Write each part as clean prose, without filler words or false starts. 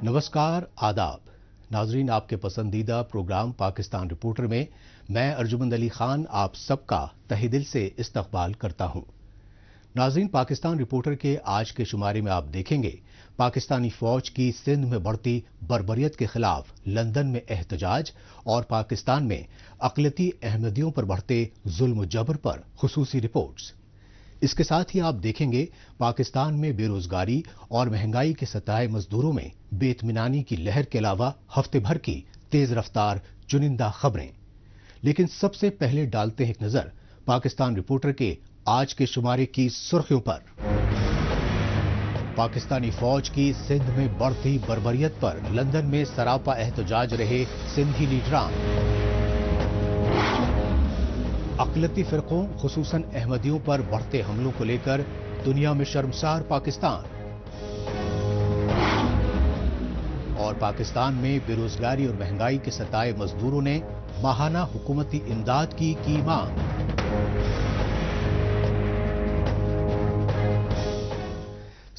नमस्कार, आदाब नाजरीन, आपके पसंदीदा प्रोग्राम पाकिस्तान रिपोर्टर में मैं अर्जुमंद अली खान आप सबका तहे दिल से इस्तकबाल करता हूं। नाजरीन, पाकिस्तान रिपोर्टर के आज के शुमारे में आप देखेंगे पाकिस्तानी फौज की सिंध में बढ़ती बर्बरियत के खिलाफ लंदन में एहतजाज और पाकिस्तान में अक़लियती अहमदियों पर बढ़ते जुल्म जबर पर खुसूसी रिपोर्ट्स। इसके साथ ही आप देखेंगे पाकिस्तान में बेरोजगारी और महंगाई के सताए मजदूरों में बेइत्मीनानी की लहर के अलावा हफ्ते भर की तेज रफ्तार चुनिंदा खबरें। लेकिन सबसे पहले डालते हैं एक नजर पाकिस्तान रिपोर्टर के आज के शुमारे की सुर्खियों पर। पाकिस्तानी फौज की सिंध में बढ़ती बर्बरियत पर लंदन में सरापा एहतजाज रहे सिंधी लीडरान। अक़लियती फिरकों खुसूसन अहमदियों पर बढ़ते हमलों को लेकर दुनिया में शर्मसार पाकिस्तान। और पाकिस्तान में बेरोजगारी और महंगाई के सताए मजदूरों ने माहाना हुकूमती इमदाद की मांग।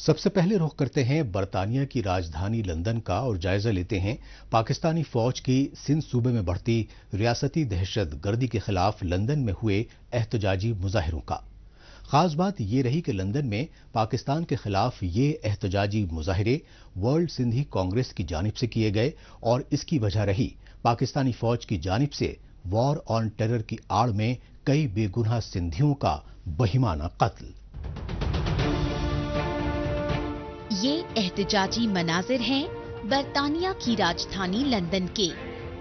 सबसे पहले रुख करते हैं बरतानिया की राजधानी लंदन का और जायजा लेते हैं पाकिस्तानी फौज की सिंध सूबे में बढ़ती रियासती दहशत गर्दी के खिलाफ लंदन में हुए एहतजाजी मुजाहिरों का। खास बात यह रही कि लंदन में पाकिस्तान के खिलाफ ये एहतजाजी मुजाहिरे वर्ल्ड सिंधी कांग्रेस की जानिब से किए गए और इसकी वजह रही पाकिस्तानी फौज की जानिब से वॉर ऑन टेरर की आड़ में कई बेगुनाह सिंधियों का बहिमाना कत्ल। ये एहतजाजी मनाजिर हैं बरतानिया की राजधानी लंदन के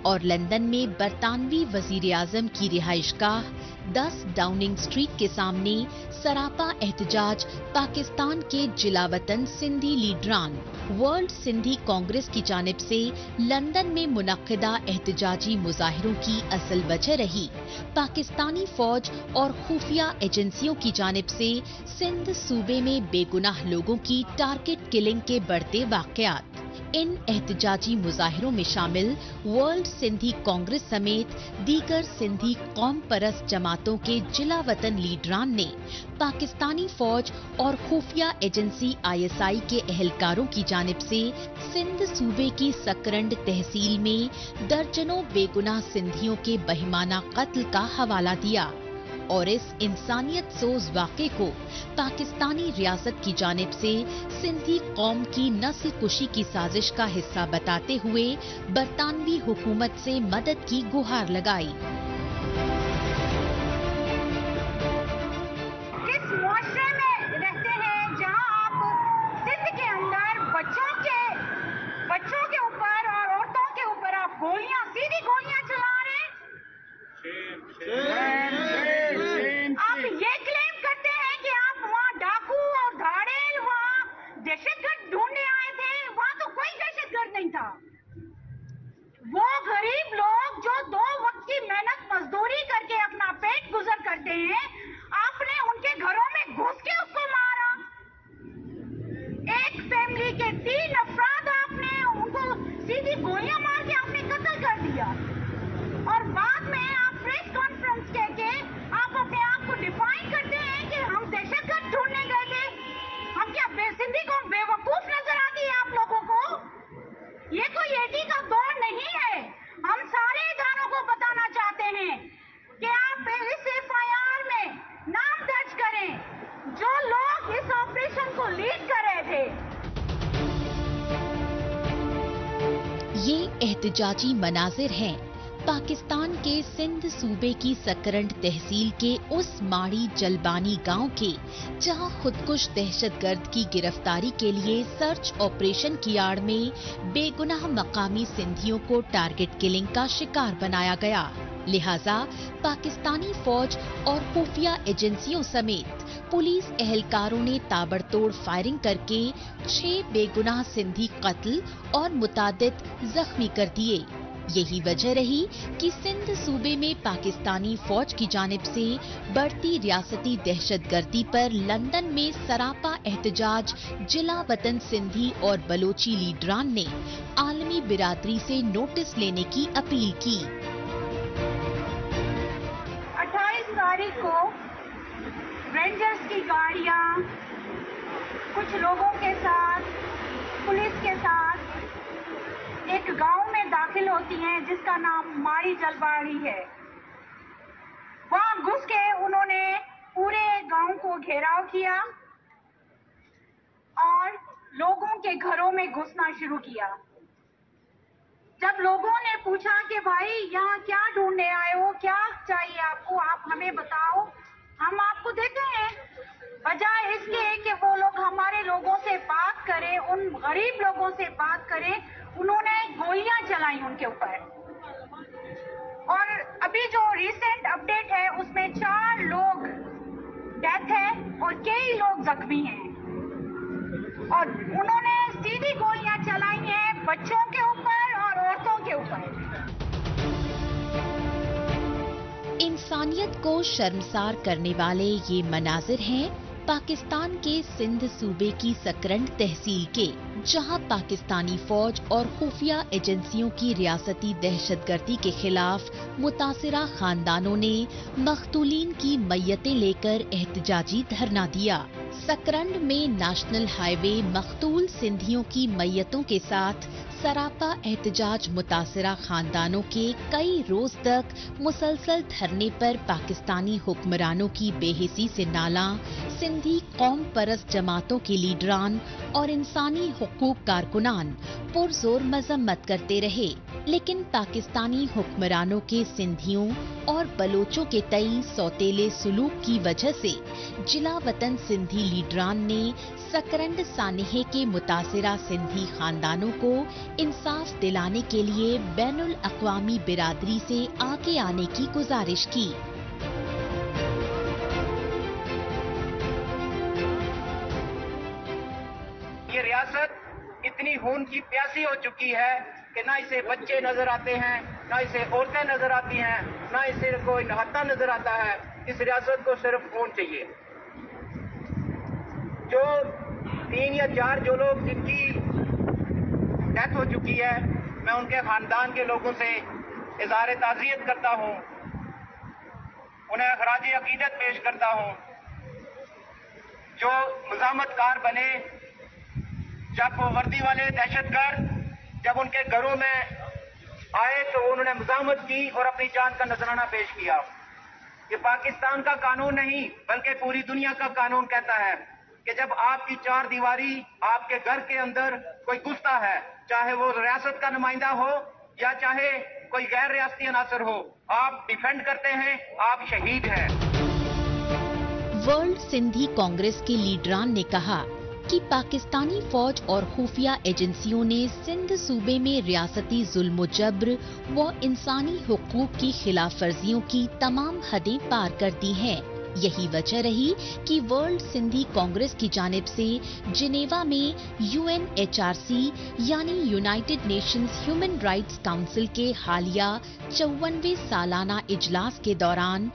और लंदन में बरतानवी वजीर आजम की रिहाइशगाह 10 डाउनिंग स्ट्रीट के सामने सरापा एहतजाज पाकिस्तान के जिलावतन सिंधी लीडरान वर्ल्ड सिंधी कांग्रेस की जानिब से लंदन में मुनक्किदा एहतजाजी मुजाहिरों की असल वजह रही पाकिस्तानी फौज और खुफिया एजेंसियों की जानिब से सिंध सूबे में बेगुनाह लोगों की टारगेट किलिंग के बढ़ते वाकयात। इन एहतजाजी मुजाहिरों में शामिल वर्ल्ड सिंधी कांग्रेस समेत दीगर सिंधी कौम परस्त जमातों के जिला वतन लीडरान ने पाकिस्तानी फौज और खुफिया एजेंसी ISI के एहलकारों की जानिब से सिंध सूबे की सकरंड तहसील में दर्जनों बेगुनाह सिंधियों के बहिमाना कत्ल का हवाला दिया और इस इंसानियत सोज वाक़े को पाकिस्तानी रियासत की जानिब से सिंधी कौम की नस्ल कुशी की साजिश का हिस्सा बताते हुए बरतानवी हुकूमत से मदद की गुहार लगाई। किस मुआशरे में रहते हैं जहां आप सिंध के अंदर बच्चों के ऊपर और औरतों के ऊपर आप सीधी गोलियां चला रहे हैं? आप ये क्लेम करते हैं कि आप वहाँ डाकू और धाड़ेल वहाँ दहशतगर्द ढूंढने आए थे। वहाँ तो कोई दहशतगर्द नहीं था। वो गरीब लोग जो 2 वक्त की मेहनत मजदूरी करके अपना पेट गुजर करते हैं, आपने उनके घरों में घुस के उसको मारा। एक फैमिली के 3 अफराद आपने उनको सीधी गोलियां मार के आपने कत्ल कर दिया और बाद में आप प्रेस कॉन्फ्रेंस के आप अपने आप को डिफाइन करते हैं कि हम दहशतगर्द ढूंढने गए थे। हम क्या सिंधी को बेवकूफ नजर आती है आप लोगों को? ये कोई 80 का दौर नहीं है। हम सारे इदारों को बताना चाहते हैं कि आप इस FIR में नाम दर्ज करें जो लोग इस ऑपरेशन को लीड कर रहे थे। ये एहतजाजी मनाजिर हैं पाकिस्तान के सिंध सूबे की सकरंड तहसील के उस माड़ी जलबानी गांव के जहां खुदकुश दहशतगर्द की गिरफ्तारी के लिए सर्च ऑपरेशन की आड़ में बेगुनाह मकामी सिंधियों को टारगेट किलिंग का शिकार बनाया गया। लिहाजा पाकिस्तानी फौज और खुफिया एजेंसियों समेत पुलिस एहलकारों ने ताबड़तोड़ फायरिंग करके 6 बेगुनाह सिंधी कत्ल और मुतादिद जख्मी कर दिए। यही वजह रही कि सिंध सूबे में पाकिस्तानी फौज की जानिब से बढ़ती रियासती दहशतगर्दी पर लंदन में सरापा एहतजाज जिला वतन सिंधी और बलोची लीडरान ने आलमी बिरादरी से नोटिस लेने की अपील की। 28 तारीख को रेंजर्स की गाड़ियां कुछ लोगों के साथ, पुलिस के साथ ہوتی ہیں جس کا نام ماری جلواڑی ہے. وہاں گھس کے انہوں نے پورے گاؤں کو گھیراؤ کیا اور لوگوں کے گھروں میں گھسنا شروع کیا. جب لوگوں نے پوچھا کہ بھائی یہاں کیا ڈھونڈنے آئے ہو, کیا چاہیے آپ کو, آپ ہمیں بتاؤ, ہم آپ کو دیتے ہیں, بجائے اس کے کہ وہ لوگ ہمارے لوگوں سے بات کریں, ان غریب لوگوں سے بات کریں, انہوں نے گولیاں چلائیں ان کے اوپر. اور ابھی جو ریسنٹ اپڈیٹ ہے اس میں 4 لوگ ڈیتھ ہے اور کئی لوگ زخمی ہیں. اور انہوں نے سیدھی گولیاں چلائی ہیں بچوں کے اوپر اور عورتوں کے اوپر. انسانیت کو شرمسار کرنے والے یہ مناظر ہیں پاکستان کے سندھ صوبے کی سکرنڈ تحصیل کے، جہاں پاکستانی فوج اور خفیہ ایجنسیوں کی ریاستی دہشت گردی کے خلاف متاثرہ خاندانوں نے مقتولین کی میتیں لے کر احتجاجی دھرنا دیا. سکرنڈ میں نیشنل ہائی وے مقتول سندھیوں کی میتوں کے ساتھ سراپا احتجاج متاثرہ خاندانوں کے کئی روز تک مسلسل دھرنے پر پاکستانی حکمرانوں کی بے حسی سے نالاں سندھی قوم پرست جماعتوں کے لیڈران اور انسانی حقوق کارکنان پرزور مذمت کرتے رہے. لیکن پاکستانی حکمرانوں کے سندھیوں اور بلوچوں کے تئیں سوتیلے سلوک کی وجہ سے جلا وطن سندھی لیڈران نے سکرنڈ سانحے کے متاثرہ سندھی خاندانوں کو انصاف دلانے کے لیے بین الاقوامی برادری سے آگے آنے کی گزارش کی. یہ ریاست اتنی خون کی پیاسی ہو چکی ہے کہ نہ اسے بچے نظر آتے ہیں, نہ اسے عورتیں نظر آتی ہیں, نہ اسے کوئی نہاتا نظر آتا ہے. اس ریاست کو صرف خون چاہیے. جو 3 یا 4 جو لوگ جن کی ڈیتھ ہو چکی ہے, میں ان کے خاندان کے لوگوں سے اظہار تعزیت کرتا ہوں, انہیں خراج عقیدت پیش کرتا ہوں. جو مزاحمت کار بنے, جب وہ وردی والے دہشت گرد جب ان کے گھروں میں آئے تو انہوں نے مزاحمت کی اور اپنی جان کا نذرانہ پیش کیا. یہ پاکستان کا قانون نہیں بلکہ پوری دنیا کا قانون کہتا ہے کہ جب آپ کی 4 دیواری آپ کے گھر کے اندر کوئی گھستا ہے, چاہے وہ ریاست کا نمائندہ ہو یا چاہے کوئی غیر ریاستی عناصر ہو, آپ ڈیفینڈ کرتے ہیں, آپ شہید ہیں. ورلڈ سندھی کانگریس کے لیڈران نے کہا کہ پاکستانی فوج اور خفیہ ایجنسیوں نے سندھ صوبے میں ریاستی ظلم و جبر و انسانی حقوق کی خلاف ورزیوں کی تمام حدیں پار کر دی ہیں. یہی وجہ رہی کہ ورلڈ سندھی کانگریس کی جانب سے جنیوا میں UNHRC یعنی United nations human rights council کے حالیہ 54ویں سالانہ اجلاس کے دوران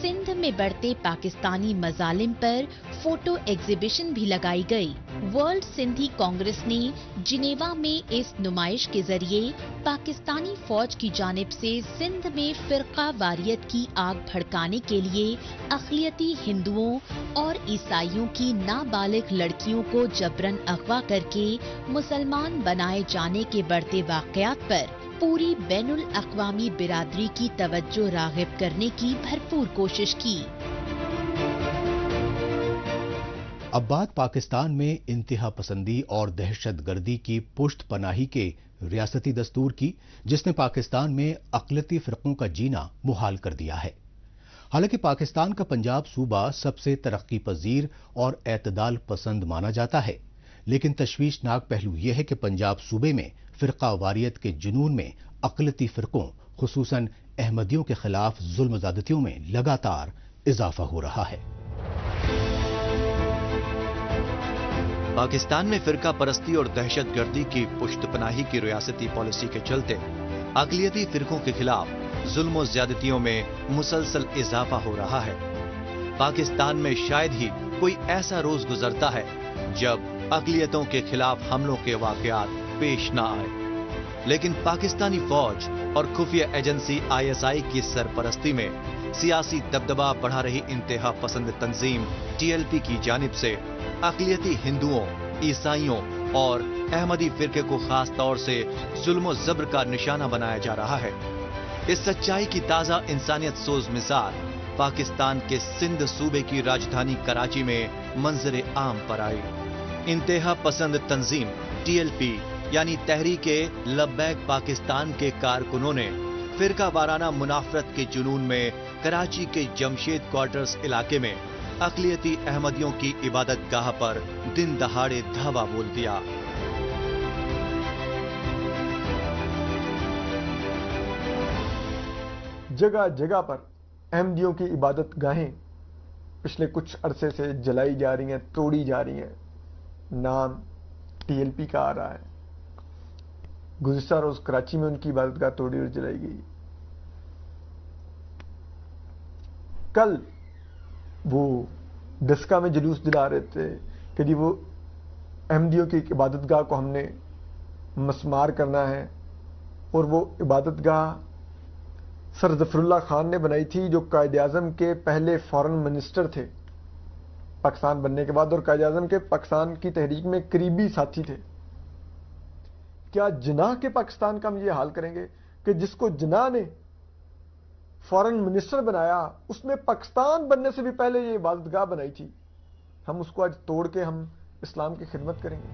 سندھ میں بڑھتے پاکستانی مظالم پر فوٹو ایگزیبیشن بھی لگائی گئی. ورلڈ سندھی کانگریس نے جنیوا میں اس نمائش کے ذریعے پاکستانی فوج کی جانب سے سندھ میں فرقہ واریت کی آگ بھڑکانے کے لیے اقلیتی ہندوؤں اور عیسائیوں کی نابالغ لڑکیوں کو جبرن اغوا کر کے مسلمان بنائے جانے کے بڑھتے واقعات پر پوری بین الاقوامی برادری کی توجہ راغب کرنے کی بھرپور کوشش کی. اب بات پاکستان میں انتہا پسندی اور دہشت گردی کی پشت پناہی کے ریاستی دستور کی، جس نے پاکستان میں اقلیتی فرقوں کا جینا محال کر دیا ہے. حالانکہ پاکستان کا پنجاب صوبہ سب سے ترقی پذیر اور اعتدال پسند مانا جاتا ہے، لیکن تشویشناک پہلو یہ ہے کہ پنجاب صوبے میں فرقہ واریت کے جنون میں اقلیتی فرقوں خصوصاً احمدیوں کے خلاف ظلم زیادتیوں میں لگاتار اضافہ ہو رہا ہے. پاکستان میں فرقہ پرستی اور دہشت گردی کی پشت پناہی کی ریاستی پالیسی کے چلتے اقلیتی فرقوں کے خلاف ظلم و زیادتیوں میں مسلسل اضافہ ہو رہا ہے. پاکستان میں شاید ہی کوئی ایسا روز گزرتا ہے جب اقلیتوں کے خلاف حملوں کے واقعات پیش نہ آئے. لیکن پاکستانی فوج اور خفیہ ایجنسی ISI کی سرپرستی میں سیاسی دبدبہ بڑھا رہی انتہا پسند تنظیم TLP کی جانب سے اقلیتی ہندوؤں، عیسائیوں اور احمدی فرقے کو خاص طور سے ظلم و زبر کا نشانہ بنایا جا رہا ہے۔ اس سچائی کی تازہ انسانیت سوز مثال پاکستان کے سندھ صوبے کی راجدھانی کراچی میں منظر عام پر آئی۔ انتہا پسند تنظیم TLP یعنی تحریک لبیک پاکستان کے کارکنوں نے فرقہ وارانہ منافرت کے جنون میں کراچی کے جمشید کوارٹرز علاقے میں اقلیتی احمدیوں کی عبادت گاہ پر دن دہاڑے دھاوا بول دیا۔ جگہ جگہ پر احمدیوں کی عبادت گاہیں پچھلے کچھ عرصے سے جلائی جا رہی ہیں، توڑی جا رہی ہیں۔ نام TLP کا آ رہا ہے۔ گزشتہ روز کراچی میں ان کی عبادت گاہ توڑی اور جلائی گئی۔ کل وہ ڈسکا میں جلوس دلا رہے تھے کہ جی وہ احمدیوں کی عبادت گاہ کو ہم نے مسمار کرنا ہے، اور وہ عبادت گاہ سر ظفر اللہ خان نے بنائی تھی جو قائد اعظم کے پہلے فارن منسٹر تھے پاکستان بننے کے بعد، اور قائد اعظم کے پاکستان کی تحریک میں قریبی ساتھی تھے۔ کیا جناح کے پاکستان کا ہم یہ حال کریں گے کہ جس کو جناح نے فارن منسٹر بنایا اس نے پاکستان بننے سے بھی پہلے یہ عبادت گاہ بنائی تھی، ہم اس کو آج توڑ کے ہم اسلام کی خدمت کریں گے؟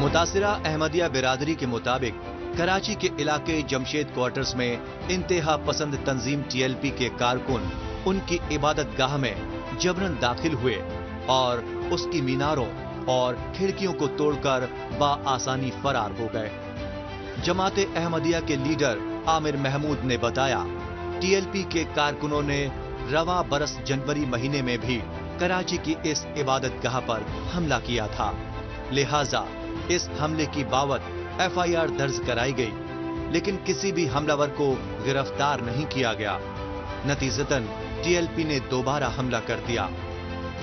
متاثرہ احمدیہ برادری کے مطابق کراچی کے علاقے جمشید کوارٹرز میں انتہا پسند تنظیم TLP کے کارکن ان کی عبادت گاہ میں جبرن داخل ہوئے اور اس کی میناروں اور کھڑکیوں کو توڑ کر بآسانی فرار ہو گئے۔ جماعت احمدیہ کے لیڈر عامر محمود نے بتایا TLP کے کارکنوں نے رواں برس جنوری مہینے میں بھی کراچی کی اس عبادت گاہ پر حملہ کیا تھا، لہٰذا اس حملے کی باوت FIR درج کرائی گئی، لیکن کسی بھی حملہ ور کو گرفتار نہیں کیا گیا۔ نتیجتاً TLP نے دوبارہ حملہ کر دیا۔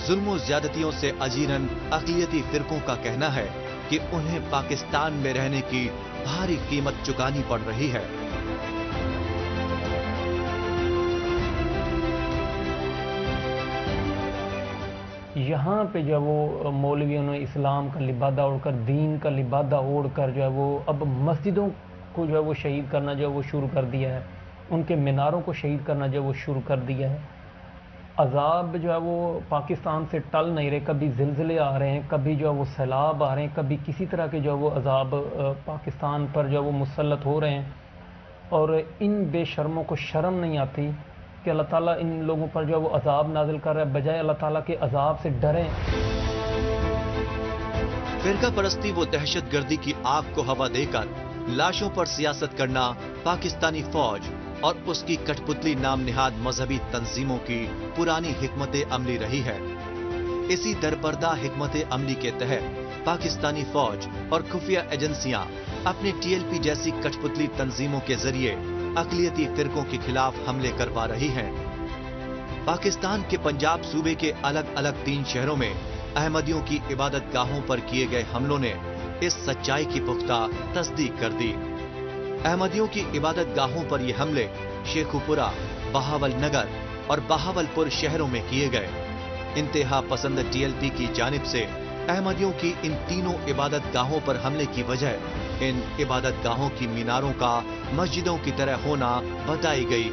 ظلم و زیادتیوں سے اجیرن اقلیتی فرقوں کا کہنا ہے کہ انہیں پاکستان میں رہنے کی بھاری قیمت چکانی پڑ رہی ہے۔ یہاں پہ جو ہے وہ مولویوں نے اسلام کا لبادہ اوڑھ کر، دین کا لبادہ اوڑھ کر جو ہے وہ اب مسجدوں کو جو ہے وہ شہید کرنا جو ہے وہ شروع کر دیا ہے، ان کے میناروں کو شہید کرنا جو ہے وہ شروع کر دیا ہے۔ عذاب جو ہے وہ پاکستان سے ٹل نہیں رہے، کبھی زلزلے آ رہے ہیں، کبھی جو ہے وہ سیلاب آ رہے ہیں، کبھی کسی طرح کے جو ہے وہ عذاب پاکستان پر جو ہے وہ مسلط ہو رہے ہیں، اور ان بے شرموں کو شرم نہیں آتی کہ اللہ تعالیٰ ان لوگوں پر جو ہے وہ عذاب نازل کر رہا ہے، بجائے اللہ تعالیٰ کے عذاب سے ڈریں۔ فرقہ پرستی و دہشت گردی کی آگ کو ہوا دے کر لاشوں پر سیاست کرنا پاکستانی فوج اور اس کی کٹ پتلی نام نہاد مذہبی تنظیموں کی پرانی حکمت عملی رہی ہے۔ اسی درپردہ حکمت عملی کے تحت پاکستانی فوج اور خفیہ ایجنسیاں اپنے TLP جیسی کٹ پتلی تنظیموں کے ذریعے اقلیتی فرقوں کے خلاف حملے کروا رہی ہیں۔ پاکستان کے پنجاب صوبے کے الگ الگ 3 شہروں میں احمدیوں کی عبادت گاہوں پر کیے گئے حملوں نے اس سچائی کی پختہ تصدیق کر دی۔ احمدیوں کی عبادت گاہوں پر یہ حملے شیخوپورہ، بہاول نگر اور بہاول پور شہروں میں کیے گئے۔ انتہا پسند TLP کی جانب سے احمدیوں کی ان تینوں عبادت گاہوں پر حملے کی وجہ ان عبادت گاہوں کی میناروں کا مسجدوں کی طرح ہونا بتائی گئی۔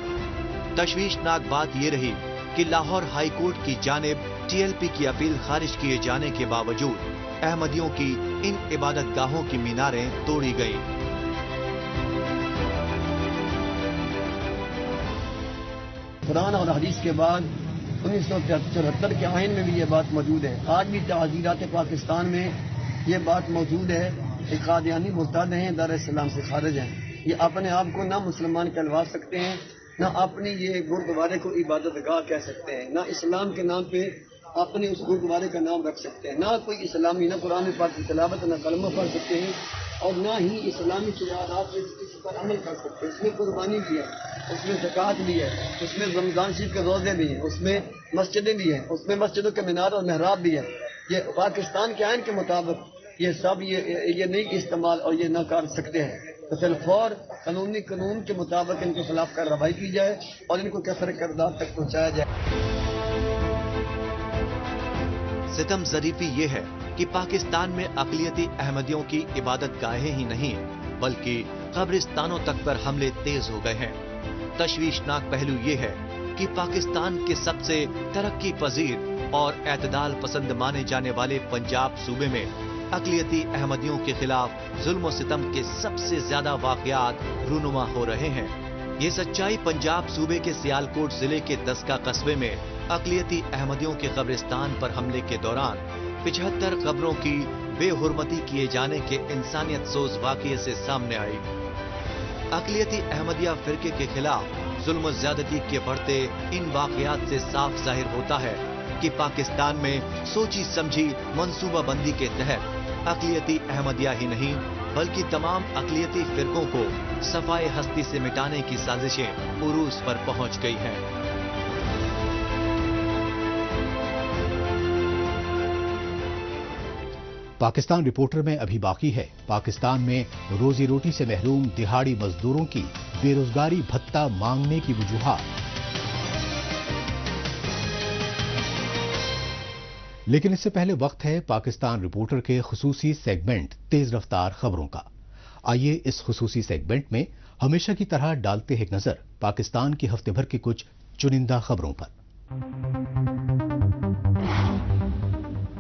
تشویشناک بات یہ رہی کہ لاہور ہائی کورٹ کی جانب TLP کی اپیل خارج کیے جانے کے باوجود احمدیوں کی ان عبادت گاہوں کی میناریں توڑی گئیں۔ قرآن اور حدیث کے بعد 1974 کے آئین میں بھی یہ بات موجود ہے۔ آج بھی تعزیرات پاکستان میں یہ بات موجود ہے کہ قادیانی مرتد ہیں، دار اسلام سے خارج ہیں۔ یہ اپنے آپ کو نہ مسلمان کہلوا سکتے ہیں، نہ اپنی یہ گردوارے کو عبادت گاہ کہہ سکتے ہیں، نہ اسلام کے نام پہ اپنے اس گردوارے کا نام رکھ سکتے ہیں، نہ کوئی اسلامی نہ قرآن پاک کی تلاوت نہ کلمہ پڑھ سکتے ہیں، اور نہ ہی اسلامی شعارات اس پر عمل کر سکتے ہیں۔ اس میں قربانی بھی ہے، اس میں زکوٰۃ بھی ہے، اس میں رمضان شریف کے روزے بھی ہیں، اس میں مسجدیں بھی ہیں، اس میں مسجدوں کے مینار اور محراب بھی ہے۔ یہ پاکستان کے آئین کے مطابق یہ سب یہ نہیں استعمال اور یہ نہ کر سکتے ہیں، تو فی الفور قانون کے مطابق ان کے خلاف کارروائی کی جائے اور ان کو کیسر کردار تک پہنچایا جائے۔ सितम ज़रीफी ये है कि पाकिस्तान में अक़लियती अहमदियों की इबादत गाहें ही नहीं बल्कि कब्रिस्तानों तक पर हमले तेज हो गए हैं। तशवीशनाक पहलू ये है कि पाकिस्तान के सबसे तरक्की पजीर और एतदाल पसंद माने जाने वाले पंजाब सूबे में अक़लियती अहमदियों के खिलाफ जुल्म और सितम के सबसे ज्यादा वाक़यात रूनुमा हो रहे हैं। ये सच्चाई पंजाब सूबे के सियालकोट जिले के दस्का कस्बे में अक़लियती अहमदियों के कब्रिस्तान पर हमले के दौरान 75 कब्रों की बेहुरमती किए जाने के इंसानियत सोज वाक़ये से सामने आई। अक़लियती अहमदिया फिरके के खिलाफ जुल्म ज्यादती के बढ़ते इन वाक़यात से साफ जाहिर होता है कि पाकिस्तान में सोची समझी मंसूबाबंदी के तहत अक़लियती अहमदिया ही नहीं बल्कि तमाम अक़लियती फिरकों को सफाए हस्ती से मिटाने की साजिशें उरूज पर पहुंच गई हैं। पाकिस्तान रिपोर्टर में अभी बाकी है पाकिस्तान में रोजी रोटी से महरूम दिहाड़ी मजदूरों की बेरोजगारी भत्ता मांगने की वजूहात। लेकिन इससे पहले वक्त है पाकिस्तान रिपोर्टर के खुसूसी सेगमेंट तेज रफ्तार खबरों का। आइए इस खुसूसी सेगमेंट में हमेशा की तरह डालते हैं नजर पाकिस्तान की हफ्ते भर की कुछ चुनिंदा खबरों पर।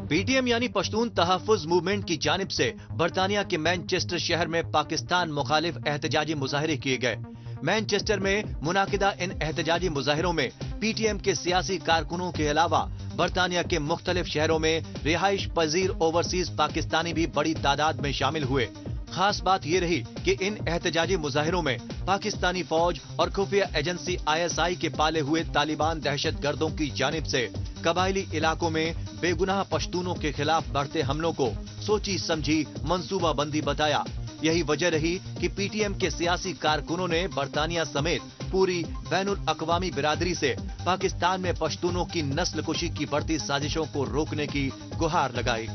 पीटीएम यानी पश्तून तहफ़्फ़ुज़ मूवमेंट की जानिब से बरतानिया के मैनचेस्टर शहर में पाकिस्तान मुखालिफ एहतजाजी मुजाहरे किए गए। मैनचेस्टर में मुनाकिदा इन एहतजाजी मुजाहिरों में पीटीएम के सियासी कारकुनों के अलावा बरतानिया के मुख्तलिफ शहरों में रिहाइश पजीर ओवरसीज पाकिस्तानी भी बड़ी तादाद में शामिल हुए। खास बात ये रही कि इन एहतजाजी मुजाहिरों में पाकिस्तानी फौज और खुफिया एजेंसी ISI के पाले हुए तालिबान दहशत गर्दों की जानिब से कबायली इलाकों में बेगुनाह पश्तूनों के खिलाफ बढ़ते हमलों को सोची समझी मंसूबाबंदी बताया। यही वजह रही कि पीटीएम के सियासी कारकुनों ने बरतानिया समेत पूरी बैनुल अक़वामी बिरादरी से पाकिस्तान में पश्तूनों की नस्ल कुशी की बढ़ती साजिशों को रोकने की गुहार लगाई।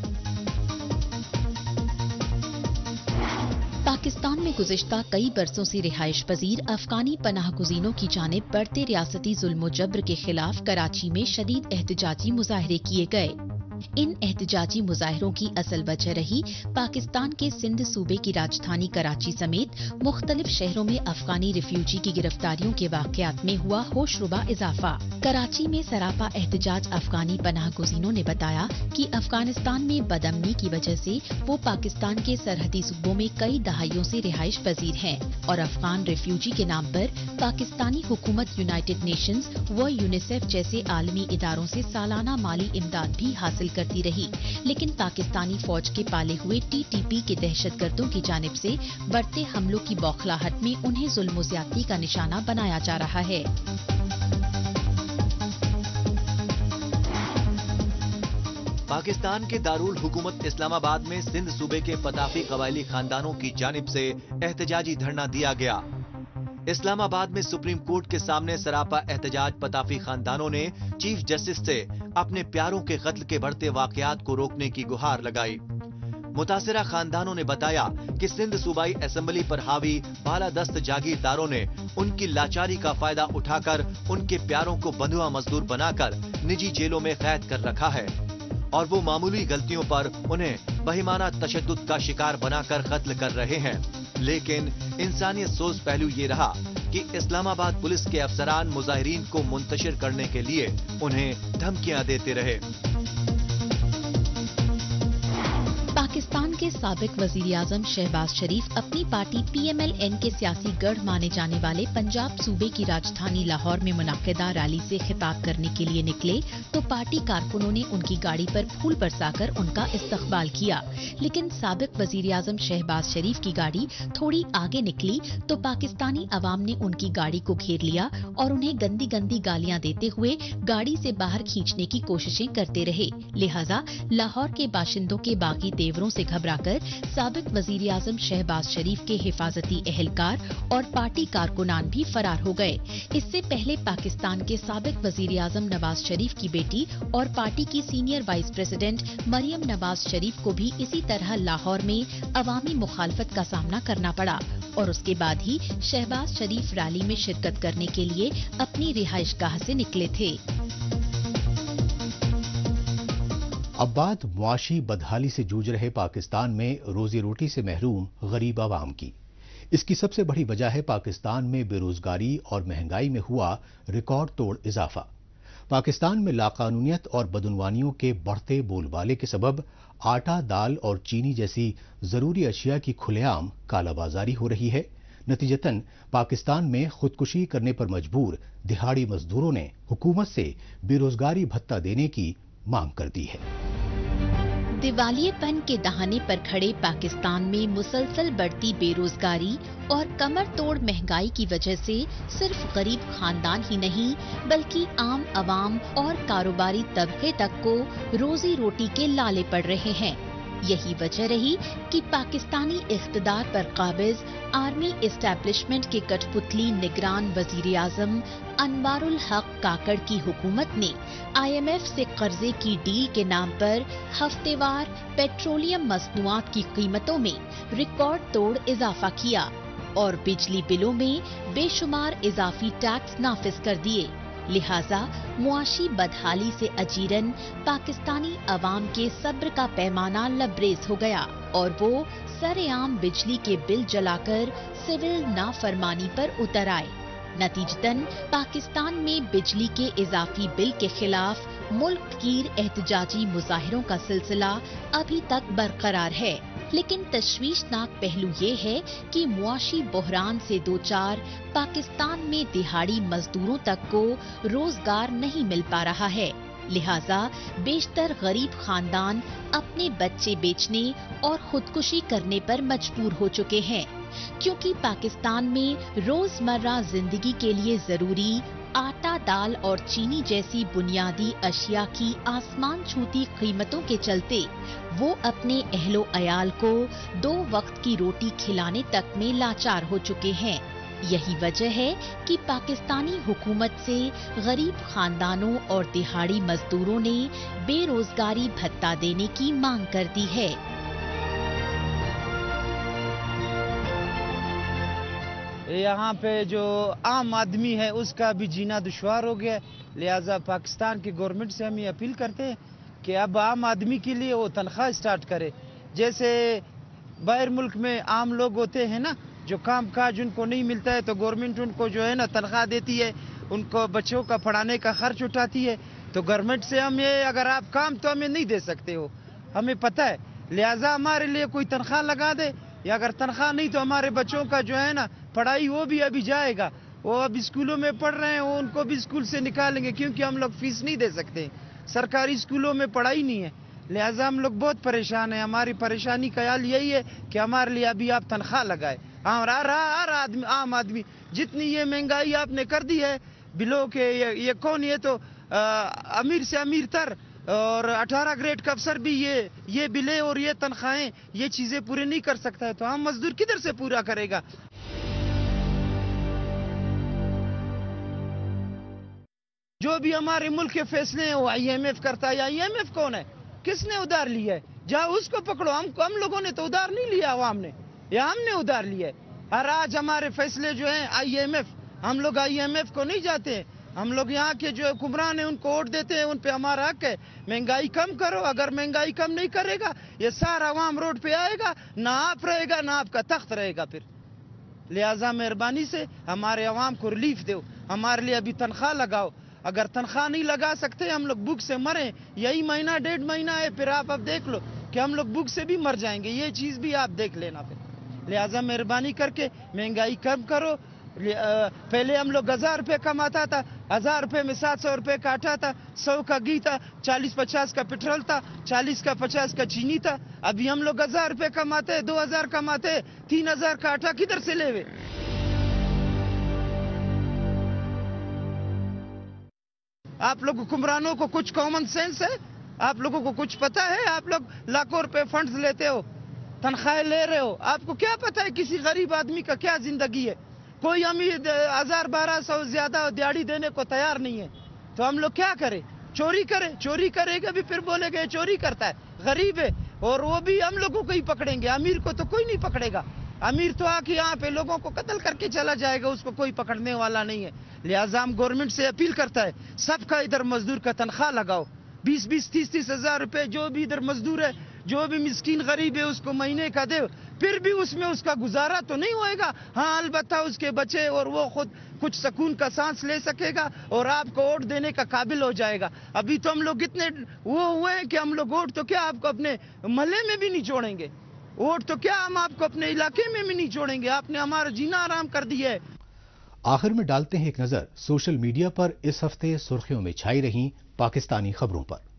पाकिस्तान में गुज़िश्ता कई बरसों से रिहाइश पजीर अफगानी पनाह गुज़ीनों की जानिब बढ़ते रियासती जुल्म जबर के खिलाफ कराची में शदीद एहतजाजी मुजाहरे किए गए। इन एहतजाजी मुजाहरों की असल वजह रही पाकिस्तान के सिंध सूबे की राजधानी कराची समेत मुख्तलिफ शहरों में अफगानी रिफ्यूजी की गिरफ्तारियों के वाक़यात में हुआ होशरुबा इजाफा। कराची में सरापा एहतजाज अफगानी पनाह गुज़ीनों ने बताया कि अफगानिस्तान में बदअमनी की वजह से वो पाकिस्तान के सरहदी सूबों में कई दहाइयों से रिहाइश पजीर हैं और अफगान रिफ्यूजी के नाम पर पाकिस्तानी हुकूमत यूनाइटेड नेशंस व यूनिसेफ जैसे आलमी इदारों से सालाना माली इमदाद भी हासिल करती रही। लेकिन पाकिस्तानी फौज के पाले हुए TTP के दहशतगर्दों की जानिब से बढ़ते हमलों की बौखलाहट में उन्हें जुल्म ज्यादती का निशाना बनाया जा रहा है। पाकिस्तान के दारुल हुकूमत इस्लामाबाद में सिंध सूबे के पताफी कबायली खानदानों की जानिब से एहतजाजी धरना दिया गया। इस्लामाबाद में सुप्रीम कोर्ट के सामने सरापा एहतजाज पताफी खानदानों ने चीफ जस्टिस से अपने प्यारों के कत्ल के बढ़ते वाकयात को रोकने की गुहार लगाई। मुतासिरा खानदानों ने बताया कि सिंध सूबाई असेंबली पर हावी बालादस्त जागीरदारों ने उनकी लाचारी का फायदा उठाकर उनके प्यारों को बंधुआ मजदूर बनाकर निजी जेलों में कैद कर रखा है और वो मामूली गलतियों पर उन्हें बहिमाना तशद्दुद का शिकार बनाकर कत्ल कर रहे हैं। लेकिन इंसानियत सोच पहलू ये रहा कि इस्लामाबाद पुलिस के अफसरान मुजाहिरीन को मुंतशिर करने के लिए उन्हें धमकियां देते रहे। पाकिस्तान के साबिक वजीर आजम शहबाज शरीफ अपनी पार्टी PMLN के सियासी गढ़ माने जाने वाले पंजाब सूबे की राजधानी लाहौर में मुनाकिदा रैली से खिताब करने के लिए निकले तो पार्टी कारकुनों ने उनकी गाड़ी पर फूल बरसाकर उनका इस्तकबाल किया। लेकिन साबिक वजीर आजम शहबाज शरीफ की गाड़ी थोड़ी आगे निकली तो पाकिस्तानी अवाम ने उनकी गाड़ी को घेर लिया और उन्हें गंदी गंदी गालियां देते हुए गाड़ी से बाहर खींचने की कोशिशें करते रहे। लिहाजा लाहौर के बाशिंदों के बागी तेवरों से घबराकर साबिक वजीर आजम शहबाज शरीफ के हिफाजती एहलकार और पार्टी कारकुनान भी फरार हो गए। इससे पहले पाकिस्तान के साबिक वजीर आजम नवाज शरीफ की बेटी और पार्टी की senior vice president Maryam Nawaz Sharif को भी इसी तरह लाहौर में अवामी मुखालफत का सामना करना पड़ा और उसके बाद ही शहबाज शरीफ रैली में शिरकत करने के लिए अपनी रिहाइशगाह से निकले थे। अब बात मुआशी बदहाली से जूझ रहे पाकिस्तान में रोजी रोटी से महरूम गरीब आवाम की। इसकी सबसे बड़ी वजह है पाकिस्तान में बेरोजगारी और महंगाई में हुआ रिकॉर्ड तोड़ इजाफा। पाकिस्तान में लाकानूनियत और बदउनवानियों के बढ़ते बोलबाले के सबब आटा, दाल और चीनी जैसी जरूरी अशिया की खुलेआम कालाबाजारी हो रही है। नतीजतन पाकिस्तान में खुदकुशी करने पर मजबूर दिहाड़ी मजदूरों ने हुकूमत से बेरोजगारी भत्ता देने की मांग कर दी है। दिवालियेपन के दहाने पर खड़े पाकिस्तान में मुसलसल बढ़ती बेरोजगारी और कमर तोड़ महंगाई की वजह से सिर्फ गरीब खानदान ही नहीं बल्कि आम आवाम और कारोबारी तबके तक को रोजी रोटी के लाले पड़ रहे हैं। यही वजह रही कि पाकिस्तानी इख्तिदार पर काबिज आर्मी एस्टैब्लिशमेंट के कठपुतली निगरान वजीर आजम अनवारुल हक काकड़ की हुकूमत ने IMF से कर्जे की डील के नाम पर हफ्तेवार पेट्रोलियम मसनूआत की कीमतों में रिकॉर्ड तोड़ इजाफा किया और बिजली बिलों में बेशुमार इजाफी टैक्स नाफिज कर दिए। लिहाजा मुआशी बदहाली से अजीरन पाकिस्तानी अवाम के सब्र का पैमाना लबरेज हो गया और वो सरेआम बिजली के बिल जलाकर सिविल नाफरमानी पर उतर आए। नतीजतन पाकिस्तान में बिजली के इजाफी बिल के खिलाफ मुल्क गिर एहतजाजी मुजाहिरों का सिलसिला अभी तक बरकरार है। लेकिन तशवीशनाक पहलू ये है कि मुआशी बहरान से दो चार पाकिस्तान में दिहाड़ी मजदूरों तक को रोजगार नहीं मिल पा रहा है। लिहाजा बेशतर गरीब खानदान अपने बच्चे बेचने और खुदकुशी करने पर मजबूर हो चुके हैं, क्योंकि पाकिस्तान में रोजमर्रा जिंदगी के लिए जरूरी आटा, दाल और चीनी जैसी बुनियादी अशिया की आसमान छूती कीमतों के चलते वो अपने अहलो अयाल को 2 वक्त की रोटी खिलाने तक में लाचार हो चुके हैं। यही वजह है कि पाकिस्तानी हुकूमत से गरीब खानदानों और दिहाड़ी मजदूरों ने बेरोजगारी भत्ता देने की मांग कर दी है। यहाँ पे जो आम आदमी है उसका भी जीना दुश्वार हो गया। लिहाजा पाकिस्तान की गवर्नमेंट से हम ये अपील करते हैं कि अब आम आदमी के लिए वो तनख्वाह स्टार्ट करे। जैसे बाहर मुल्क में आम लोग होते हैं ना, जो काम काज उनको नहीं मिलता है तो गवर्नमेंट उनको जो है ना तनख्वाह देती है, उनको बच्चों का पढ़ाने का खर्च उठाती है। तो गवर्नमेंट से हम ये, अगर आप काम तो हमें नहीं दे सकते हो, हमें पता है, लिहाजा हमारे लिए कोई तनख्वाह लगा दे, या अगर तनख्वाह नहीं तो हमारे बच्चों का जो है ना पढ़ाई वो भी अभी जाएगा। वो अब स्कूलों में पढ़ रहे हैं, वो उनको भी स्कूल से निकालेंगे, क्योंकि हम लोग फीस नहीं दे सकते, सरकारी स्कूलों में पढ़ाई नहीं है। लिहाजा हम लोग बहुत परेशान हैं। हमारी परेशानी का हाल यही है कि हमारे लिए अभी आप तनख्वाह लगाए। हर आम आदमी जितनी ये महंगाई आपने कर दी है बिलों के, ये कौन, ये तो अमीर से अमीर तर और 18 ग्रेड का अफसर भी ये बिले और ये तनख्वाहें, ये चीजें पूरे नहीं कर सकता है, तो आम मजदूर किधर से पूरा करेगा। जो भी हमारे मुल्क के फैसले हैं वो IMF करता है। IMF कौन है, किसने उधार लिया है? जाओ उसको पकड़ो। हम लोगों ने तो उधार नहीं लिया, अवाम ने या हमने उधार लिया है। और आज हमारे फैसले जो हैं IMF, हम लोग IMF को नहीं जाते हैं। हम लोग यहाँ के जो हुक्मरान हैं उनको वोट देते हैं, उन पे हमारा हक है। महंगाई कम करो, अगर महंगाई कम नहीं करेगा ये सारा अवाम रोड पे आएगा, ना आप रहेगा ना आपका तख्त रहेगा फिर। लिहाजा मेहरबानी से हमारे अवाम को रिलीफ दो, हमारे लिए अभी तनख्वाह लगाओ। अगर तनख्वाह नहीं लगा सकते हम लोग भूख से मरें, यही महीना 1.5 महीना है, फिर आप अब देख लो कि हम लोग भूख से भी मर जाएंगे, ये चीज भी आप देख लेना फिर। लिहाजा मेहरबानी करके महंगाई कम करो। पहले हम लोग 1000 रुपये कमाता था, 1000 रुपये में 700 रुपये का आटा था, 100 का घी था, 40-50 का पेट्रोल था, 40 का 50 का चीनी था। अभी हम लोग 1000 रुपये कमाते हैं, 2000 कमाते हैं, 3000 का आटा किधर से लेवे? आप लोग हुक्मरानों को कुछ कॉमन सेंस है? आप लोगों को कुछ पता है? आप लोग लाखों रुपए फंड्स लेते हो, तनख्वाहें ले रहे हो, आपको क्या पता है किसी गरीब आदमी का क्या जिंदगी है? कोई अमीर 1000-1200 ज्यादा दिहाड़ी देने को तैयार नहीं है, तो हम लोग क्या करें? चोरी करें? चोरी करेगा भी फिर बोलेगा चोरी करता है, गरीब है, और वो भी हम लोगों को ही पकड़ेंगे, अमीर को तो कोई नहीं पकड़ेगा। अमीर तो आके यहाँ पे लोगों को कत्ल करके चला जाएगा, उसको कोई पकड़ने वाला नहीं है। लिहाजा हम गवर्नमेंट से अपील करता है, सबका इधर मजदूर का तनख्वाह लगाओ, 20-20, 30-30 ہزار روپے جو بھی ادھر مزدور ہے, جو بھی مسکین غریب ہے اس کو مہینے کا دے, پھر بھی اس میں اس کا گزارا تو نہیں ہوئے گا. ہاں البتہ اس کے بچے اور وہ خود کچھ سکون کا سانس لے سکے گا اور آپ کو ووٹ دینے کا قابل ہو جائے گا. ابھی تو ہم لوگ اتنے وہ ہوئے ہیں کہ ہم لوگ ووٹ تو کیا آپ کو اپنے محلے میں بھی نہیں چھوڑیں گے, ووٹ تو کیا ہم آپ کو اپنے علاقے میں بھی نہیں چھوڑیں گے. آپ نے ہمارا جینا آرام کر دیا ہے. آخر میں ڈالتے ہیں ایک نظر سوشل میڈیا پر اس ہفتے سرخیوں میں چھائی رہی پاکستانی خبروں پر.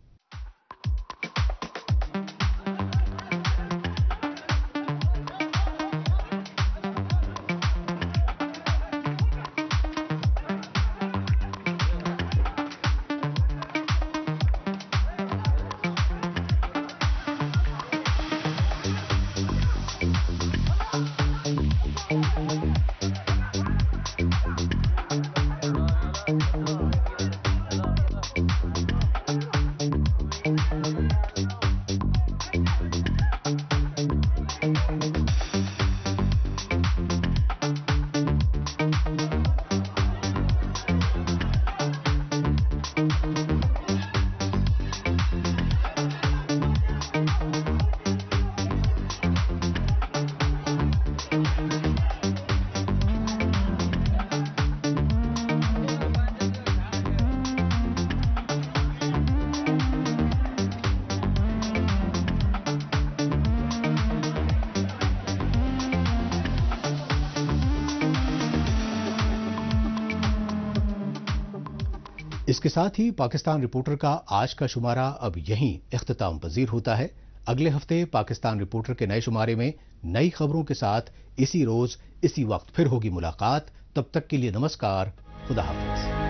اس کے ساتھ ہی پاکستان رپورٹر کا آج کا شمارہ اب یہیں اختتام پذیر ہوتا ہے. اگلے ہفتے پاکستان رپورٹر کے نئے شمارے میں نئی خبروں کے ساتھ اسی روز اسی وقت پھر ہوگی ملاقات. تب تک کے لیے نمسکار, خدا حافظ.